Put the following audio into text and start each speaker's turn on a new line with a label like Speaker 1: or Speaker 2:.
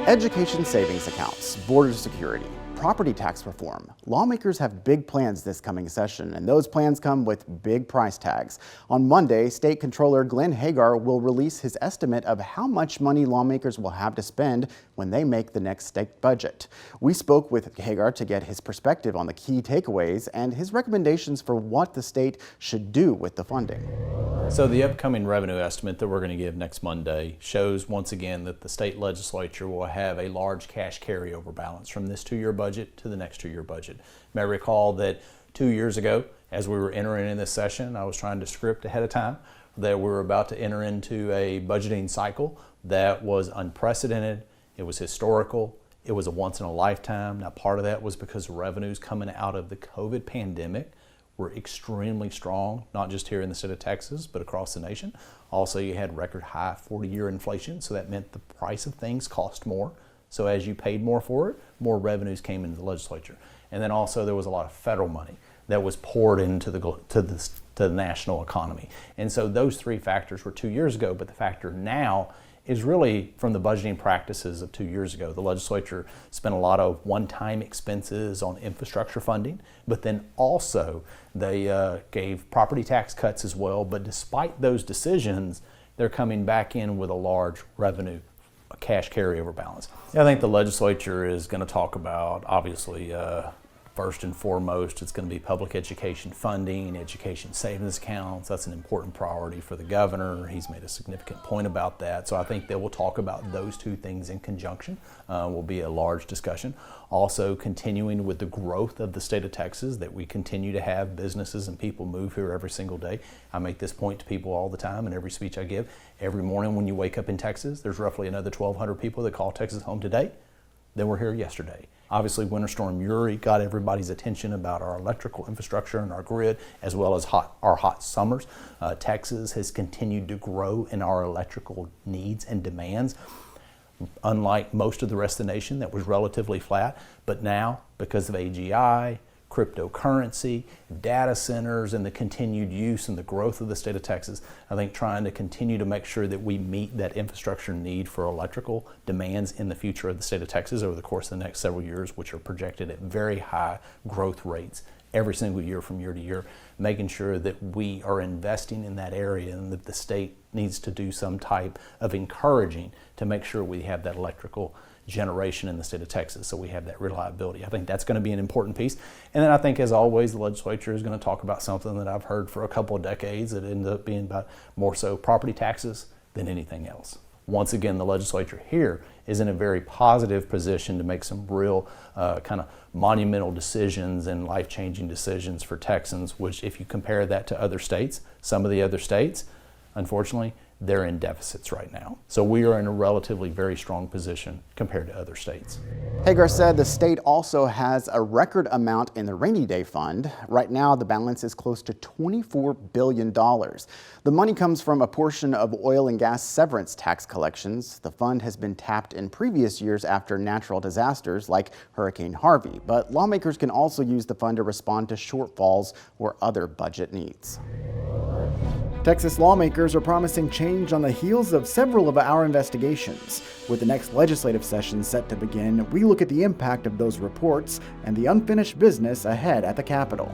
Speaker 1: Education savings accounts, border security, property tax reform. Lawmakers have big plans this coming session, and those plans come with big price tags. On Monday, State Comptroller Glenn Hegar will release his estimate of how much money lawmakers will have to spend when they make the next state budget. We spoke with Hegar to get his perspective on the key takeaways and his recommendations for what the state should do with the funding.
Speaker 2: So the upcoming revenue estimate that we're going to give next Monday shows once again that the state legislature will have a large cash carryover balance from this 2-year budget to the next 2-year budget. You may recall that 2 years ago, as we were entering in this session, I was trying to script ahead of time that we were about to enter into a budgeting cycle that was unprecedented, it was historical, it was a once in a lifetime. Now part of that was because revenues coming out of the COVID pandemic were extremely strong, not just here in the state of Texas, but across the nation. Also, you had record high 40-year inflation, so that meant the price of things cost more. So as you paid more for it, more revenues came into the legislature. And then also there was a lot of federal money that was poured into the national economy. And so those three factors were 2 years ago, but the factor now is really from the budgeting practices of 2 years ago. The legislature spent a lot of one-time expenses on infrastructure funding, but then also they gave property tax cuts as well. But despite those decisions, they're coming back in with a large revenue cash carryover balance. I think the legislature is going to talk about, obviously, first and foremost, it's going to be public education funding, education savings accounts. That's an important priority for the governor. He's made a significant point about that. So I think they will talk about those two things in conjunction. Will be a large discussion. Also continuing with the growth of the state of Texas, that we continue to have businesses and people move here every single day. I make this point to people all the time in every speech I give. Every morning when you wake up in Texas, there's roughly another 1,200 people that call Texas home today that were here yesterday. Obviously, Winter Storm Uri got everybody's attention about our electrical infrastructure and our grid, as well as our hot summers. Texas has continued to grow in our electrical needs and demands, unlike most of the rest of the nation that was relatively flat. But now, because of AGI, cryptocurrency, data centers, and the continued use and the growth of the state of Texas, I think trying to continue to make sure that we meet that infrastructure need for electrical demands in the future of the state of Texas over the course of the next several years, which are projected at very high growth rates every single year from year to year, making sure that we are investing in that area and that the state needs to do some type of encouraging to make sure we have that electrical generation in the state of Texas, so we have that reliability. I think that's going to be an important piece. And then I think, as always, the legislature is going to talk about something that I've heard for a couple of decades that ends up being about more so property taxes than anything else. Once again, the legislature here is in a very positive position to make some real kind of monumental decisions and life-changing decisions for Texans, which, if you compare that to other states, some of the other states, unfortunately, they're in deficits right now. So we are in a relatively very strong position compared to other states.
Speaker 1: Hegar said the state also has a record amount in the rainy day fund. Right now, the balance is close to $24 billion. The money comes from a portion of oil and gas severance tax collections. The fund has been tapped in previous years after natural disasters like Hurricane Harvey, but lawmakers can also use the fund to respond to shortfalls or other budget needs. Texas lawmakers are promising change on the heels of several of our investigations. With the next legislative session set to begin, we look at the impact of those reports and the unfinished business ahead at the Capitol.